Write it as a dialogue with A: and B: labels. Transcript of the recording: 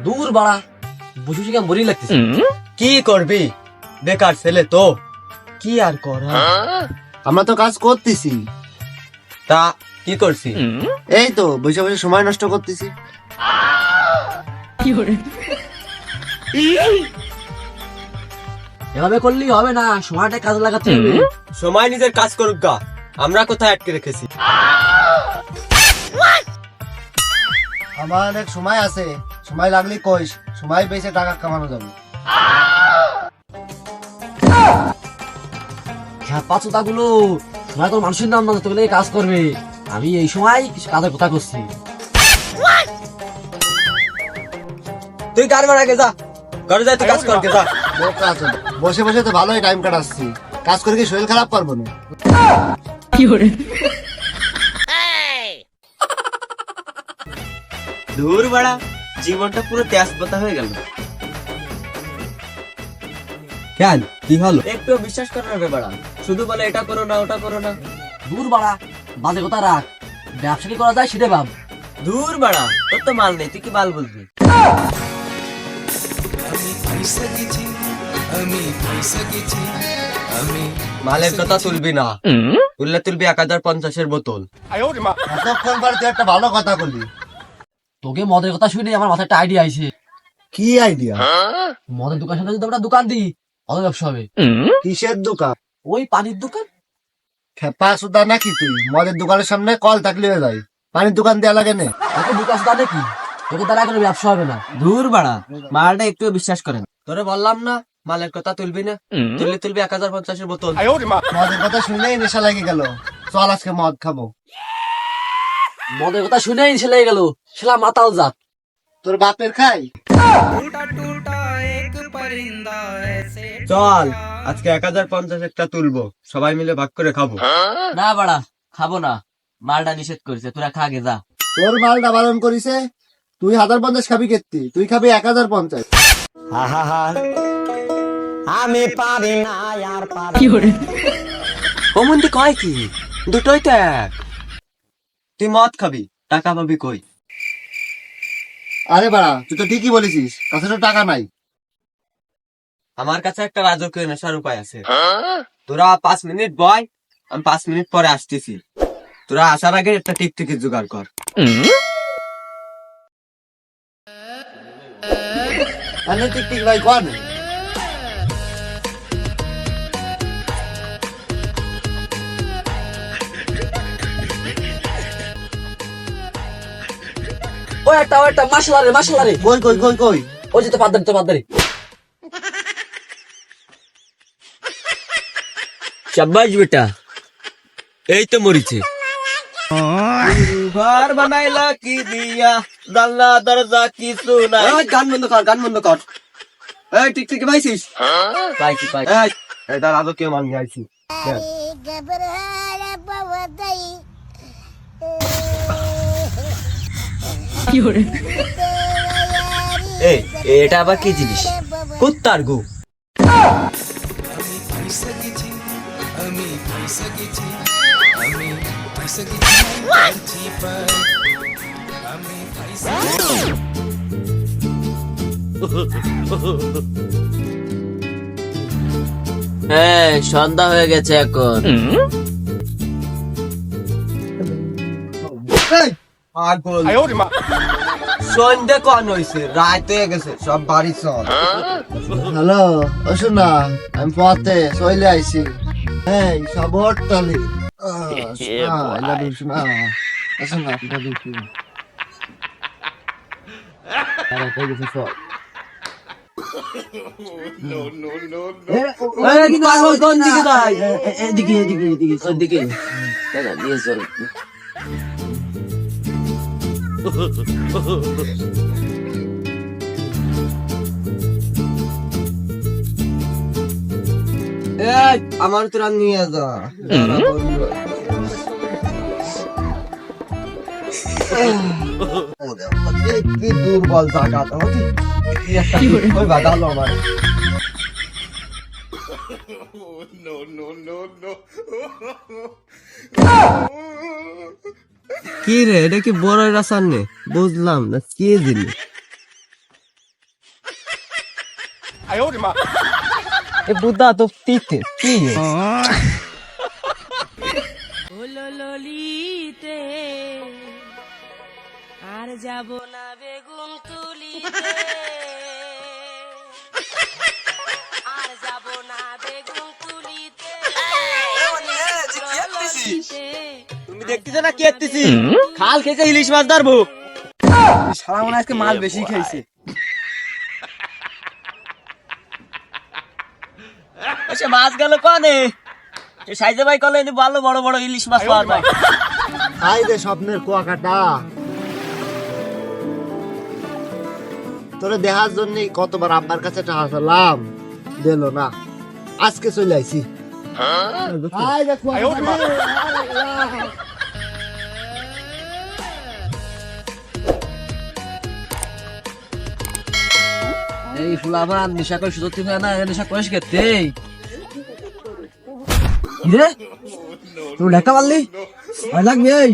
A: দূর বাড়া, বসে বসে কেমন বোরিং লাগতেছে।
B: কি করবি, বেকার ছেলে তো, কি আর করা।
C: আমরা তো কাজ করতেছি,
B: তা কি করছি?
C: এই তো বসে বসে সময় নষ্ট করতেছি।
A: এভাবে করলেই হবে না, সময়টা কাজে লাগাতে হবে।
B: সময় নিজের কাজ করুক গা, আমরা কোথায় আটকে রেখেছি?
C: আমার অনেক সময় আছে, সময় লাগলে কইস, সময় পেয়েছে টাকা কামানো যাবে।
A: হ্যাঁ, পাঁচটা গুলো সময় তোর মানুষের নাম না, তোকে কাজ করবে। আমি এই সময় কাজের কথা করছি।
B: তুই গাড়ি মারা গে যা, ঘরে যাই, তুই কাজ কর গে যা।
C: বোকা আছে, বসে বসে তো ভালোই টাইম কাটাচ্ছি, কাজ করে কি শরীর খারাপ করবো না?
B: দূর বাড়া, জীবনটা পুরো তেজপাতা হয়ে গেল। কেন, কি হলো? একটু বিশ্বাস করার ব্যাপার, শুধু বলে এটা করো না ওটা করো না।
A: দূর বাড়া, বাজে কথা রাখ, ব্যবসা কি করা যায় সেটা ভাব।
B: দূর বাড়া, তোর তো মাল নেই, তুই কি মাল বলবি? মালের কথা তুলবি না, তুললে তুলবি 1050-এর বোতল।
C: এতক্ষণ পরে তুই একটা ভালো কথা বললি।
A: তোকে মদের কথা শুনে আমার মাথায় একটা আইডিয়া আইছে।
C: কি আইডিয়া?
A: মদের দোকান সাথে যদি আমরা দোকান দিই, অত ব্যবসা হবে।
C: কিসের দোকান?
A: ওই পানির দোকান।
C: খেপা সুদা নাকি তুই? মদের দোকানের সামনে কল থাকলে হয়ে যায়, পানির দোকান দেয়া লাগে না?
A: তোকে দোকান শুধু নাকি, তোকে দ্বারা কোনো ব্যবসা হবে না।
B: দূর বাড়া, মালটা একটু বিশ্বাস করেন। তোরে বললাম না মালের কথা তুলবি না, তুললে তুলবি 1050-এর বোতল।
C: মদের কথা শুনলেই নেশা লেগে গেল, চল আজকে মদ খাবো।
A: মদের কথা শুনেই ছেলে গেল, সেলা মাতাল জাত।
C: তোর বাপের খাই।
B: চল আজকে 1050 একটা তুলবো, সবাই মিলে ভাগ করে খাবো।
A: না বাড়া, খাবো না, মালটা নিষেধ করেছে, তোরা খা গে যা।
C: তোর মালটা বারণ করিছে, তুই 1050 খাবি কেত্তি, তুই খাবি 1050।
B: আমি পারি না আর পারি। ওমন্দি কয় কি, দুটোই তো এক। তুই মদ খাবি, টাকা পাবি কই?
C: আরে বাড়া, তুই তো ঠিকই বলেছিস, কাছে তো টাকা নাই।
B: আমার কাছে একটা রাজকীয় নেশার উপায় আছে। তোরা 5 মিনিট বয়, আমি 5 মিনিট পরে আসতেছি। তোরা আসার আগে একটা টিকটিকি জোগাড় কর।
C: তাহলে টিকটিক ভাই কোন?
A: ওই একটা মাসালা রে।
C: কই কই কই কই?
A: ওই যে তো পাদ্দারি।
B: शाबाश बेटा, এই তো মরিছে। ঘর বানাইলা কি দিয়া, জানলা দরজা কিছু নাই। গান বন্ধ কর। এই টিকটিকি পাইছিস?
A: পাইছি।
B: এই তার আদৌ কেউ মানি আইছি। এই এটা আবার কি জিনিস? কুত্তার গু।
A: হ্যাঁ, সন্ধ্যা হয়ে গেছে এখন।
B: পাগল, সন্ধ্যে কন হইছে, রাত হয়ে গেছে, সব বাড়ি চল।
C: হ্যালো, ও শোনা, আমি পথে চলে আইছি। এই সব হোটেলে
A: কোন দিকে যাই? এদিকে। নিয়ে চল।
B: আমার তোরা নিয়ে যা। কি দুর্বল জায়গা তো, ওই বাদালো আমার। কি রে, এটা কি বড় রাসান নে? বুঝলাম না কি জিনিস। এ বুদ্ধা তো তিতে কি
D: হলো ললিতে আর যাব না বেগুন তুলিতে আর যাব না বেগুন তুলিতে ললিতে
B: তুমি দেখতেছো না কি করতেছি খাল খেতে ইলিশ মাছ ধরবো সারা মনে আজকে মাছ বেশি খাইছে সে মাছ গেল কনে সাইজে ভাই কলে ভালো বড় বড় ইলিশ মাছ পাওয়া যায়
C: হাই রে স্বপ্নের কুয়াকাটা, তোরে দেখার জন্য কতবার আব্বার কাছে টাকা চালাম, দিল না। আজকে চলে আইছি। হাই রে কুয়াকাটা রে, আল্লাহ।
A: এই ফুলাবান নেশা করে সুযোগ তুমি না নেশা করিস কেতে রে তুই লেখা পারলি ভয় লাগবে এই